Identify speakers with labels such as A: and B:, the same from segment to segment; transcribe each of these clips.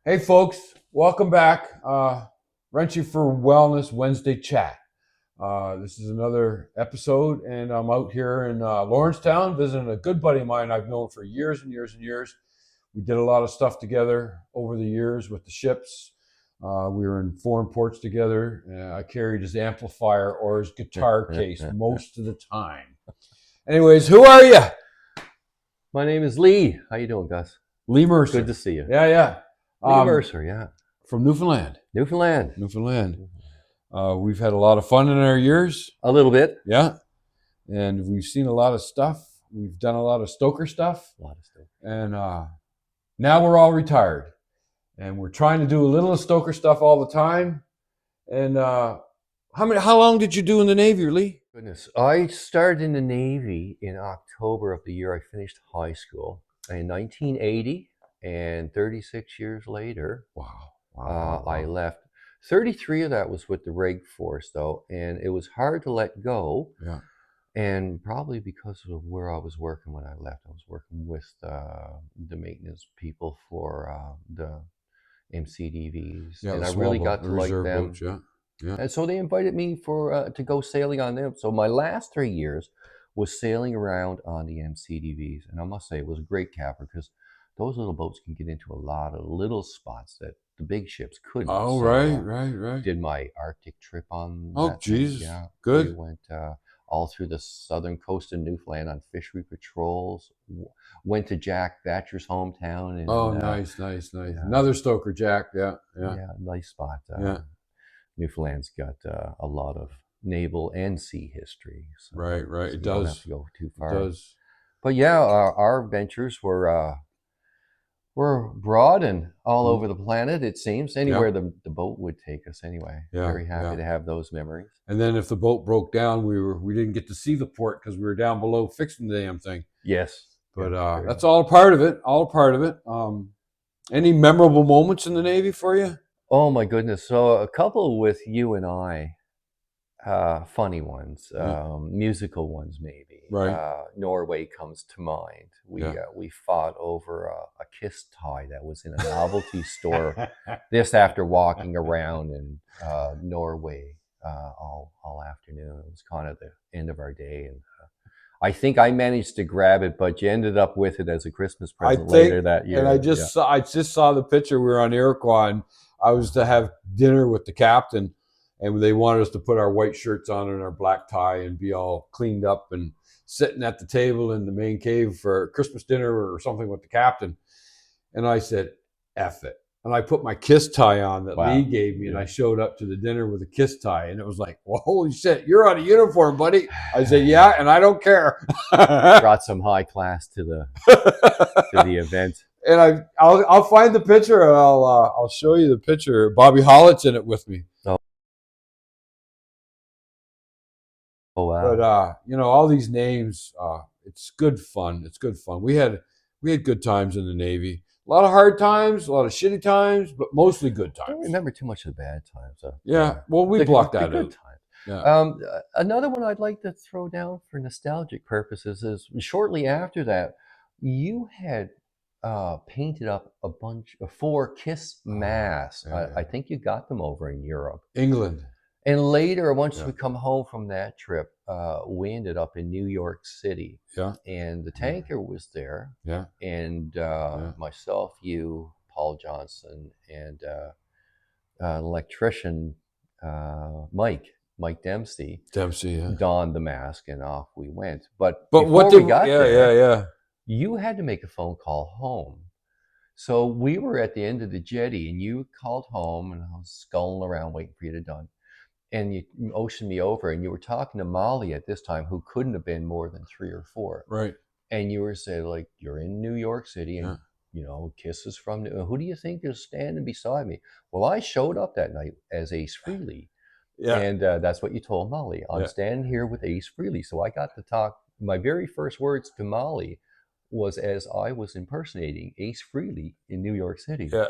A: Hey, folks, welcome back. Wrenchy for Wellness Wednesday Chat. This is another episode, and I'm out here in Lawrencetown visiting a good buddy of mine I've known for years and years and years. We did a lot of stuff together over the years with the ships. We were in foreign ports together. I carried his amplifier or his guitar case most of the time. Anyways, who are you?
B: My name is Lee. How you doing, Gus?
A: Lee Mercer.
B: Good to see you.
A: Yeah.
B: Lee Mercer, yeah.
A: From Newfoundland.
B: Newfoundland.
A: We've had a lot of fun in our years.
B: A little bit.
A: Yeah. And we've seen a lot of stuff. We've done a lot of stoker stuff. And now we're all retired. And we're trying to do a little of stoker stuff all the time. And how long did you do in the Navy, Lee?
B: Goodness. I started in the Navy in October of the year I finished high school in 1980. And 36 years later,
A: Wow.
B: I left. 33 of that was with the Rig Force, though, and it was hard to let go.
A: Yeah.
B: And probably because of where I was working when I left. I was working with the maintenance people for the MCDVs, and I really got to like them.
A: Boats, yeah.
B: And so they invited me for to go sailing on them. So my last 3 years was sailing around on the MCDVs, and I must say it was a great capper because those little boats can get into a lot of little spots that the big ships couldn't.
A: Oh,
B: So,
A: right.
B: Did my Arctic trip on
A: Oh,
B: that thing.
A: Jesus.
B: Yeah.
A: Good.
B: We went all through the southern coast of Newfoundland on fishery patrols. Went to Jack Thatcher's hometown. And,
A: Oh, nice.
B: yeah.
A: Another stoker, Jack. Yeah.
B: Nice spot.
A: Yeah.
B: Newfoundland's got a lot of naval and sea history. So,
A: Right.
B: so
A: It
B: you
A: does.
B: don't have to go too far.
A: It does.
B: But yeah, our ventures were broad and all over the planet, it seems. Anywhere the boat would take us anyway.
A: Yeah,
B: Very happy to have those memories.
A: And then if the boat broke down, we didn't get to see the port because we were down below fixing the damn thing.
B: Yes.
A: But that's all a part of it. Any memorable moments in the Navy for you?
B: Oh my goodness. So a couple with you and I, funny ones, musical ones maybe.
A: Right.
B: Norway comes to mind. We fought over a kiss tie that was in a novelty store. This after walking around in Norway all afternoon. It was kind of the end of our day, and I think I managed to grab it, but you ended up with it as a Christmas present later that year.
A: And I just saw the picture. We were on Iroquois, and I was to have dinner with the captain, and they wanted us to put our white shirts on and our black tie and be all cleaned up and sitting at the table in the main cave for Christmas dinner or something with the captain. And I said, F it. And I put my kiss tie on that Lee gave me, and I showed up to the dinner with a kiss tie. And it was like, well, holy shit, you're out of uniform, buddy. I said, yeah, and I don't care.
B: Brought some high class to the event.
A: And I'll find the picture, and I'll show you the picture. Bobby Hollett's in it with me.
B: Oh wow!
A: But all these names, it's good fun. We had good times in the Navy. A lot of hard times, a lot of shitty times, but mostly good times.
B: I don't remember too much of the bad times.
A: Well, we blocked that out.
B: Times. Yeah. Another one I'd like to throw down for nostalgic purposes is shortly after that, you had painted up a bunch of 4 Kiss masks. I think you got them over in Europe,
A: England.
B: And later, once we come home from that trip, we ended up in New York City.
A: Yeah.
B: And the tanker was there.
A: Yeah.
B: And myself, you, Paul Johnson, and an electrician, Mike Dempsey. Donned the mask, and off we went. But before we got there, you had to make a phone call home. So we were at the end of the jetty, and you called home, and I was sculling around waiting for you to done. And you oceaned me over, and you were talking to Molly at this time, who couldn't have been more than 3 or 4.
A: Right.
B: And you were saying, like, you're in New York City, and kisses from who do you think is standing beside me? Well, I showed up that night as Ace Frehley. Yeah. And that's what you told Molly. I'm standing here with Ace Frehley. So I got to talk. My very first words to Molly was as I was impersonating Ace Frehley in New York City.
A: Yeah.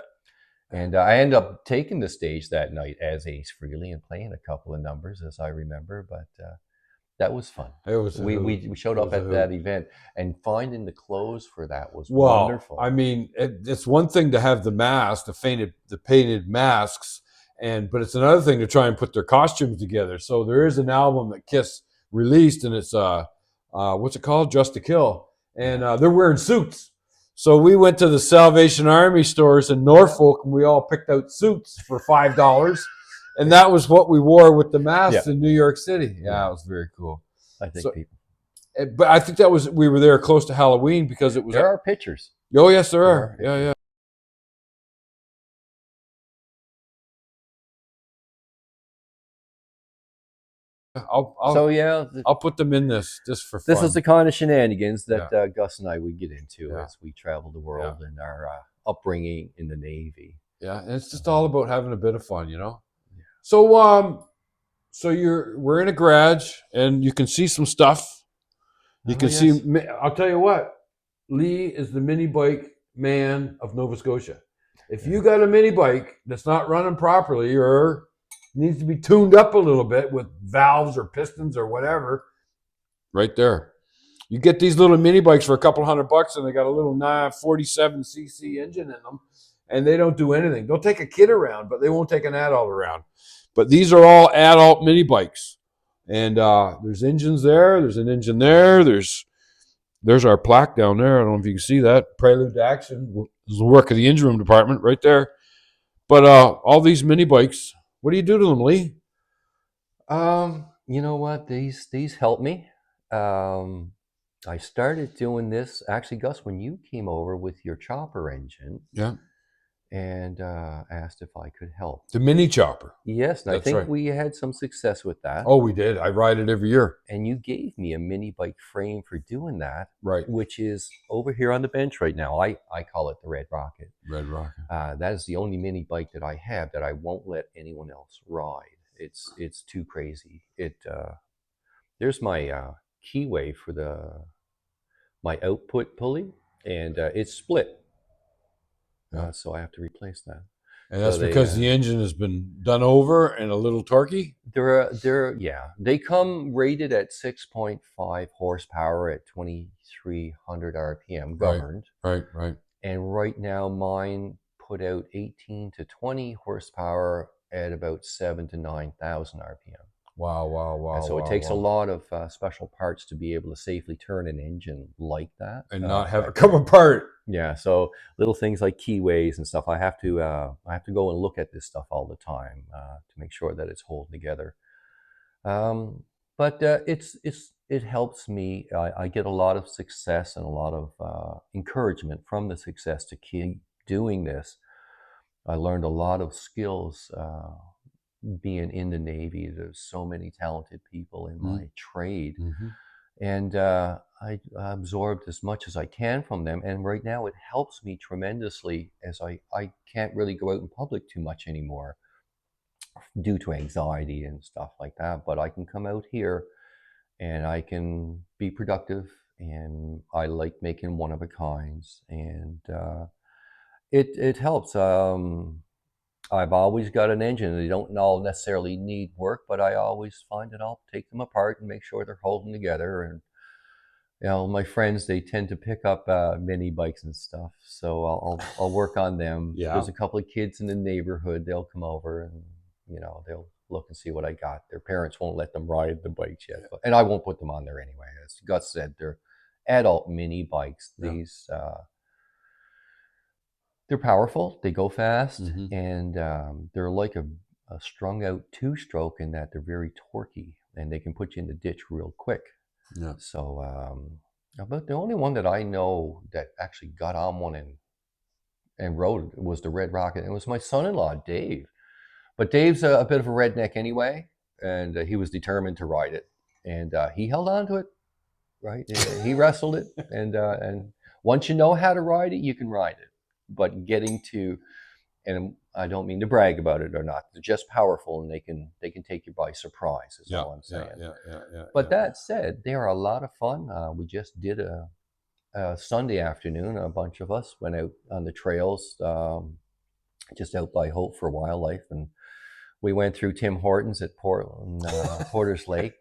B: And I ended up taking the stage that night as Ace Frehley and playing a couple of numbers, as I remember. But That was fun.
A: It was.
B: We showed up at that event, and finding the clothes for that was
A: well,
B: wonderful.
A: I mean, it's one thing to have the mask, the painted masks, but it's another thing to try and put their costumes together. So there is an album that Kiss released, and it's what's it called? Just to Kill, and they're wearing suits. So we went to the Salvation Army stores in Norfolk, and we all picked out suits for $5. And that was what we wore with the masks in New York City. Yeah, it was very cool.
B: I think people.
A: But I think we were there close to Halloween because it was.
B: There are pictures.
A: Oh yes, there are. Yeah. I'll put them in this just for fun.
B: This is the kind of shenanigans that Gus and I would get into as we travel the world and our upbringing in the Navy.
A: Yeah, and it's just all about having a bit of fun, Yeah. So we're in a garage, and you can see some stuff. You can see. I'll tell you what. Lee is the mini bike man of Nova Scotia. If you got a mini bike that's not running properly or needs to be tuned up a little bit with valves or pistons or whatever, right there. You get these little mini bikes for a couple $100, and they got a little 47cc engine in them, and they don't do anything. They'll take a kid around, but they won't take an adult around. But these are all adult mini bikes, and there's engines there. There's an engine there. There's our plaque down there. I don't know if you can see that. Prelude to Action. This is the work of the engine room department right there. But all these mini bikes, what do you do to them, Lee?
B: You know what? These help me. I started doing this, actually, Gus, when you came over with your chopper engine.
A: Yeah.
B: And asked if I could help.
A: The mini chopper.
B: Yes, and I think we had some success with that.
A: Oh, we did. I ride it every year.
B: And you gave me a mini bike frame for doing that.
A: Right.
B: Which is over here on the bench right now. I call it the Red Rocket.
A: Red Rocket.
B: That is the only mini bike that I have that I won't let anyone else ride. It's too crazy. There's my keyway for my output pulley, and it's split. So I have to replace that.
A: And that's because the engine has been done over and a little torquey?
B: They come rated at 6.5 horsepower at 2,300 RPM governed.
A: Right.
B: And right now mine put out 18 to 20 horsepower at about 7,000 to 9,000 RPM.
A: Wow.
B: And so it takes a lot of special parts to be able to safely turn an engine like that.
A: And not have it come apart.
B: Yeah, so little things like keyways and stuff. I have to go and look at this stuff all the time to make sure that it's holding together. But it helps me. I get a lot of success and a lot of encouragement from the success to keep doing this. I learned a lot of skills being in the Navy. There's so many talented people in my trade.
A: Mm-hmm.
B: And I absorbed as much as I can from them. And right now it helps me tremendously as I can't really go out in public too much anymore due to anxiety and stuff like that. But I can come out here and I can be productive, and I like making one-of-a-kinds, and it helps. I've always got an engine. They don't all necessarily need work, but I always find that I'll take them apart and make sure they're holding together. And my friends, they tend to pick up mini bikes and stuff, so I'll work on them.
A: Yeah.
B: There's a couple of kids in the neighborhood. They'll come over and they'll look and see what I got. Their parents won't let them ride the bikes yet, and I won't put them on there anyway. As Gus said, they're adult mini bikes.
A: Yeah.
B: These. They're powerful, they go fast, and they're like a strung out two-stroke in that they're very torquey, and they can put you in the ditch real quick.
A: Yeah.
B: So, but the only one that I know that actually got on one and rode it was the Red Rocket. It was my son-in-law, Dave. But Dave's a bit of a redneck anyway, and he was determined to ride it, and he held on to it, right? He wrestled it, and once you know how to ride it, you can ride it. But getting to, and I don't mean to brag about it or not, they're just powerful, and they can take you by surprise, is all I'm saying.
A: Yeah.
B: But that said, they are a lot of fun. We just did a Sunday afternoon. A bunch of us went out on the trails, just out by Hope for Wildlife, and We went through Tim Hortons at Portland, Porter's Lake.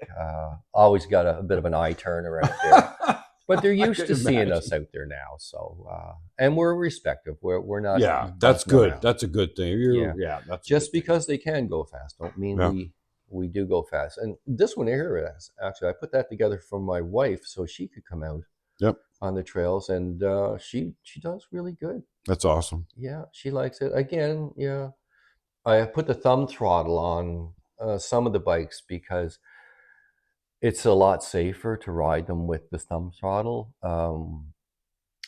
B: Always got a bit of an eye turn around there. But they're used to seeing us out there now. So, and we're respectful. We're not.
A: Yeah, that's good.
B: Around.
A: That's a good thing. Yeah, that's
B: just because they can go fast don't mean we do go fast. And this one here, actually, I put that together for my wife so she could come out on the trails, and she does really good.
A: That's awesome.
B: Yeah, she likes it. Again, yeah, I put the thumb throttle on some of the bikes because it's a lot safer to ride them with the thumb throttle.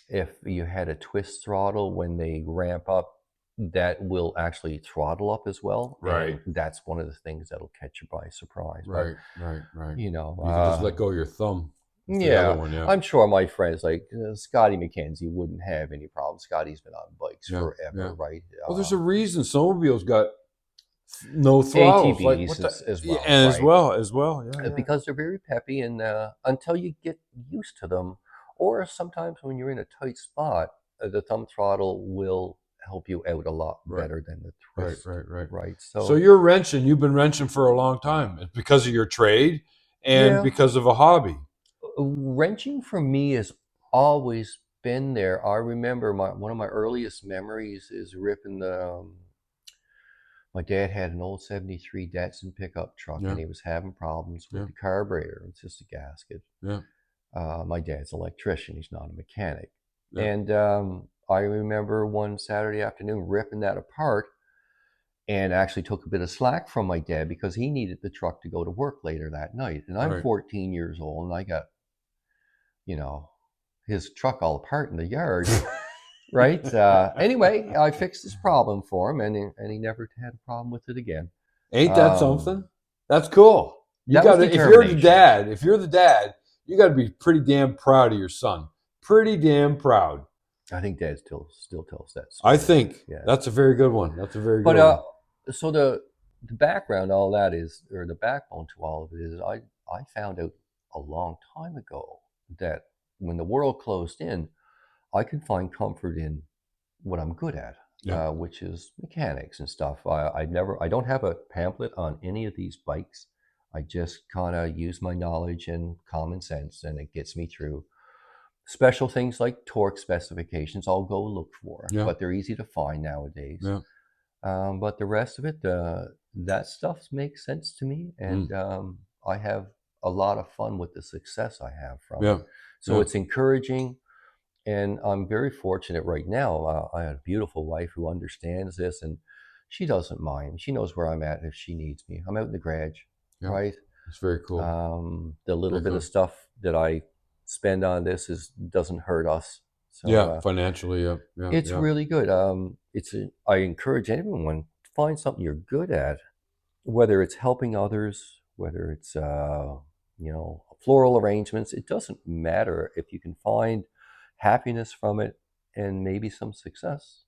B: If you had a twist throttle, when they ramp up, that will actually throttle up as well.
A: Right.
B: And that's one of the things that'll catch you by surprise.
A: Right.
B: You know,
A: you can just let go of your thumb.
B: Yeah, I'm sure my friends like Scotty McKenzie wouldn't have any problem. Scotty's been on bikes forever, right?
A: Well, there's a reason snowmobiles got no throttles,
B: ATVs
A: as well, yeah.
B: Because they're very peppy, and until you get used to them, or sometimes when you're in a tight spot, the thumb throttle will help you out a lot better than the twist. Right.
A: So you're wrenching. You've been wrenching for a long time. It's because of your trade and because of a hobby.
B: Wrenching for me has always been there. I remember one of my earliest memories is ripping the. My dad had an old '73 Datsun pickup truck, and he was having problems with the carburetor. It's just a gasket. My dad's an electrician. He's not a mechanic. And I remember one Saturday afternoon ripping that apart, and actually took a bit of slack from my dad because he needed the truck to go to work later that night. And I'm 14 years old, and I got, his truck all apart in the yard. Right. Anyway, I fixed this problem for him, and he never had a problem with it again.
A: Ain't that something? That's cool. You got to. If you're the dad, you got to be pretty damn proud of your son. Pretty damn proud.
B: I think Dad still tells that story.
A: I think that's a very good one. That's a very good one.
B: So the background, all that is, or the backbone to all of it is, I found out a long time ago that when the world closed in, I can find comfort in what I'm good at, which is mechanics and stuff. I don't have a pamphlet on any of these bikes. I just kind of use my knowledge and common sense, and it gets me through. Special things like torque specifications, I'll go look for, but they're easy to find nowadays. But the rest of it, that stuff makes sense to me, and I have a lot of fun with the success I have from it. So it's encouraging. And I'm very fortunate right now. I have a beautiful wife who understands this, and she doesn't mind. She knows where I'm at if she needs me. I'm out in the garage, right?
A: It's very cool.
B: The little bit of stuff that I spend on this doesn't hurt us. So,
A: financially,
B: it's really good. I encourage anyone to find something you're good at, whether it's helping others, whether it's floral arrangements. It doesn't matter if you can find happiness from it and maybe some success.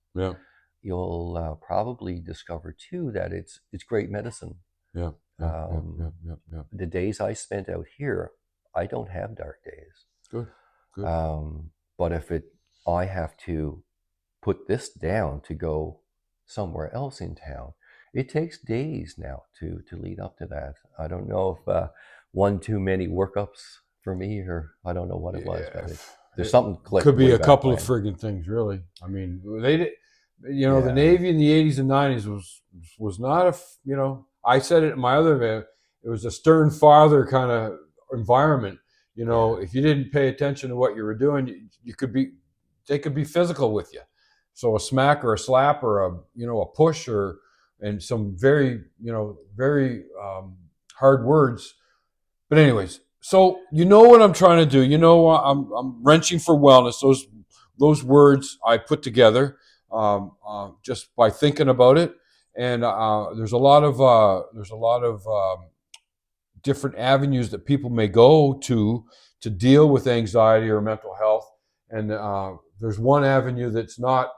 B: You'll probably discover too that it's great medicine. The days I spent out here, I don't have dark days.
A: Good.
B: But if I have to put this down to go somewhere else in town, it takes days now to lead up to that. I don't know if one too many workups for me, or I don't know what it was, but there's something clicked.
A: Could be a couple of friggin' things, really. I mean, they did. The Navy in the 80s and 90s was not I said it in my other event. It was a stern father kind of environment. If you didn't pay attention to what you were doing, they could be physical with you. So a smack or a slap or a push and some very hard words. But anyways. So what I'm trying to do. I'm wrenching for wellness. Those words I put together just by thinking about it, and there's a lot of different avenues that people may go to deal with anxiety or mental health. And there's one avenue that's not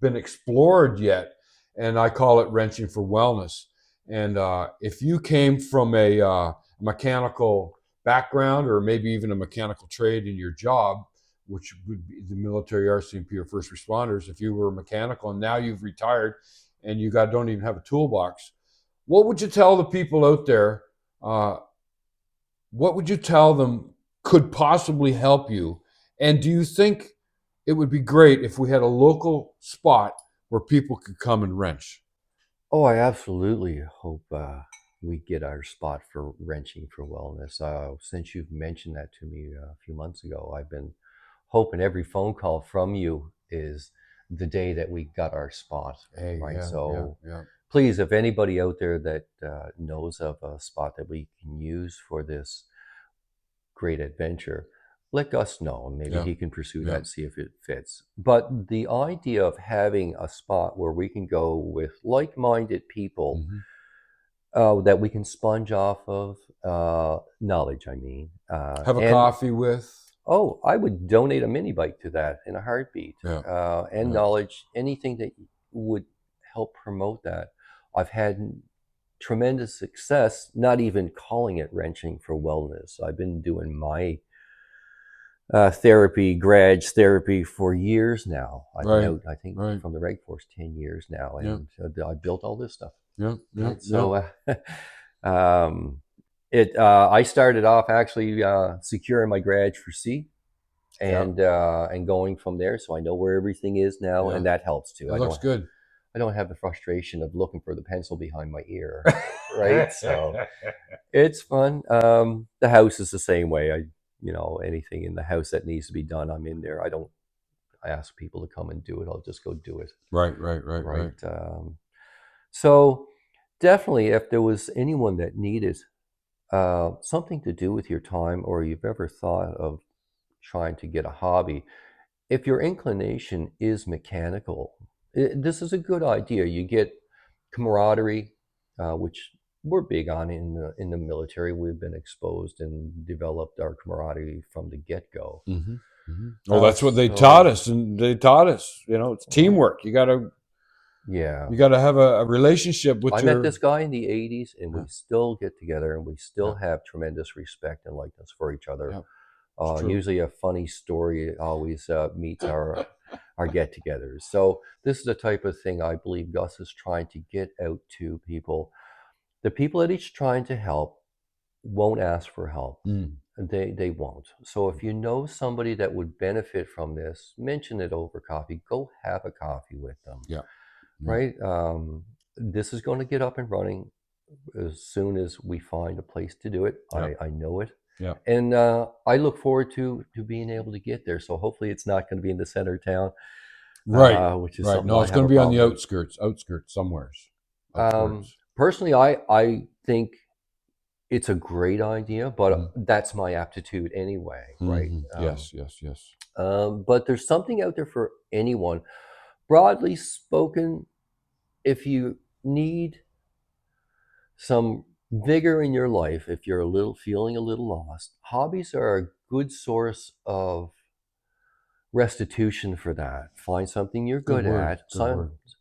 A: been explored yet, and I call it wrenching for wellness. And if you came from a mechanical background, or maybe even a mechanical trade in your job, which would be the military, RCMP, or first responders, if you were mechanical and now you've retired and you don't even have a toolbox, What would you tell the people out there? What would you tell them could possibly help you? And do you think it would be great if we had a local spot where people could come and wrench?
B: Oh, I absolutely hope we get our spot for wrenching for wellness. Since you've mentioned that to me a few months ago, I've been hoping every phone call from you is the day that we got our spot.
A: Hey,
B: right?
A: yeah,
B: So
A: yeah.
B: please, if anybody out there that knows of a spot that we can use for this great adventure, let Gus know. Maybe
A: Yeah.
B: he can pursue
A: Yeah.
B: that, see if it fits. But the idea of having a spot where we can go with like-minded people that we can sponge off of knowledge, I mean.
A: Have a
B: and
A: coffee with.
B: Oh, I would donate a mini bike to that in a heartbeat.
A: Yeah.
B: And
A: Yeah.
B: knowledge, anything that would help promote that. I've had tremendous success, not even calling it wrenching for wellness. I've been doing my therapy, Grudge therapy for years now. I've been out, I think, from the Reg Force 10 years now, and I built all this stuff.
A: Yeah, yeah.
B: So I started off actually securing my Grudge for sea, and going from there. So I know where everything is now, and that helps too.
A: It looks good.
B: I don't have the frustration of looking for the pencil behind my ear, right? So it's fun. The house is the same way. Anything in the house that needs to be done, I'm in there. I ask people to come and do it. I'll just go do it.
A: Right.
B: So definitely, if there was anyone that needed something to do with your time, or you've ever thought of trying to get a hobby, if your inclination is mechanical, this is a good idea. You get camaraderie, which we're big on in the military. We've been exposed and developed our camaraderie from the get-go.
A: Well, that's what they taught us, and they taught us, it's teamwork. You got to have a relationship with.
B: I met this guy in the 80s, and we still get together, and we still have tremendous respect and likeness for each other. Usually a funny story always meets our get-togethers. So this is the type of thing I believe Gus is trying to get out to people. The people that he's trying to help won't ask for help. They won't. So if you know somebody that would benefit from this, mention it over coffee. Go have a coffee with them. Right? This is going to get up and running as soon as we find a place to do it. I know it. And I look forward to being able to get there. So hopefully it's not going to be in the center of town. Which is something
A: no, it's going to be on the outskirts somewhere.
B: Personally, I think it's a great idea, but that's my aptitude anyway, right?
A: Yes.
B: But there's something out there for anyone. Broadly spoken, if you need some vigor in your life, if you're feeling a little lost, hobbies are a good source of restitution for that. Find something you're good at,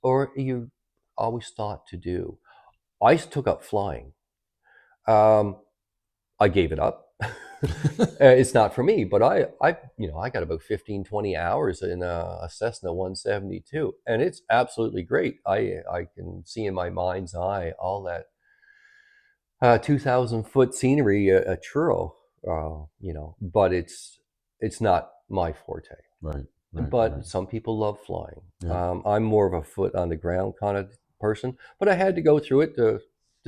B: or you always thought to do. I took up flying. I gave it up. It's not for me, but I got about 15, 20 hours in a Cessna 172, and it's absolutely great. I can see in my mind's eye all that 2,000-foot scenery, a churro, but it's not my forte. But some people love flying. I'm more of a foot on the ground kind of person, but I had to go through it to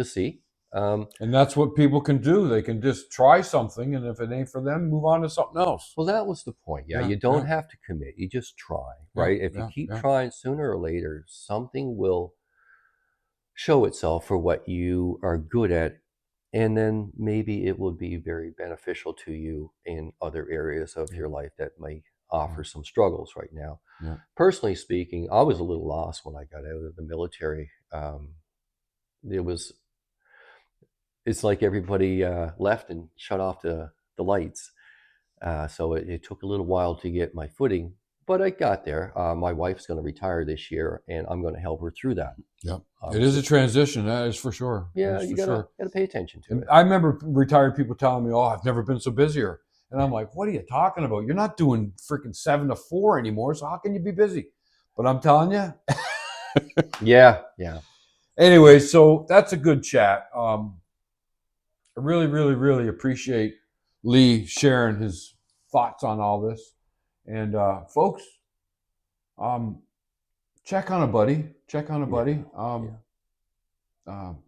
B: see.
A: And that's what people can do. They can just try something, and if it ain't for them, move on to something else.
B: Well, that was the point. You don't have to commit. You just try, right? If you keep trying, sooner or later, something will show itself for what you are good at, and then maybe it will be very beneficial to you in other areas of your life that might offer some struggles right now. Personally speaking, I was a little lost when I got out of the military. It's like everybody left and shut off the lights. So it took a little while to get my footing, but I got there. My wife's going to retire this year, and I'm going to help her through that.
A: It is a transition, that is for sure.
B: Yeah, you got to pay attention to it.
A: I remember retired people telling me, I've never been so busier. And I'm like, what are you talking about? You're not doing freaking 7 to 4 anymore, so how can you be busy? But I'm telling you.
B: Yeah.
A: Anyway, so that's a good chat. I really, really, really appreciate Lee sharing his thoughts on all this. And folks, check on a buddy. Check on a buddy.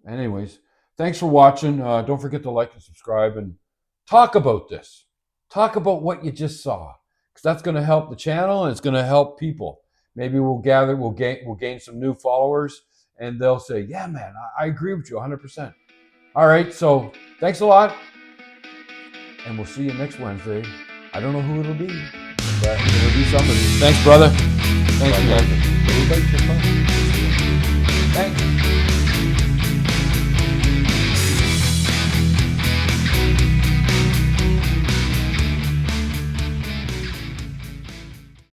A: Anyways, thanks for watching. Don't forget to like and subscribe and talk about this. Talk about what you just saw, because that's going to help the channel and it's going to help people. Maybe we'll gain some new followers, and they'll say, "Yeah, man, I agree with you 100%." All right, so thanks a lot, and we'll see you next Wednesday. I don't know who it'll be, but it'll be somebody. Thanks, brother. Thanks, man.
B: Everybody's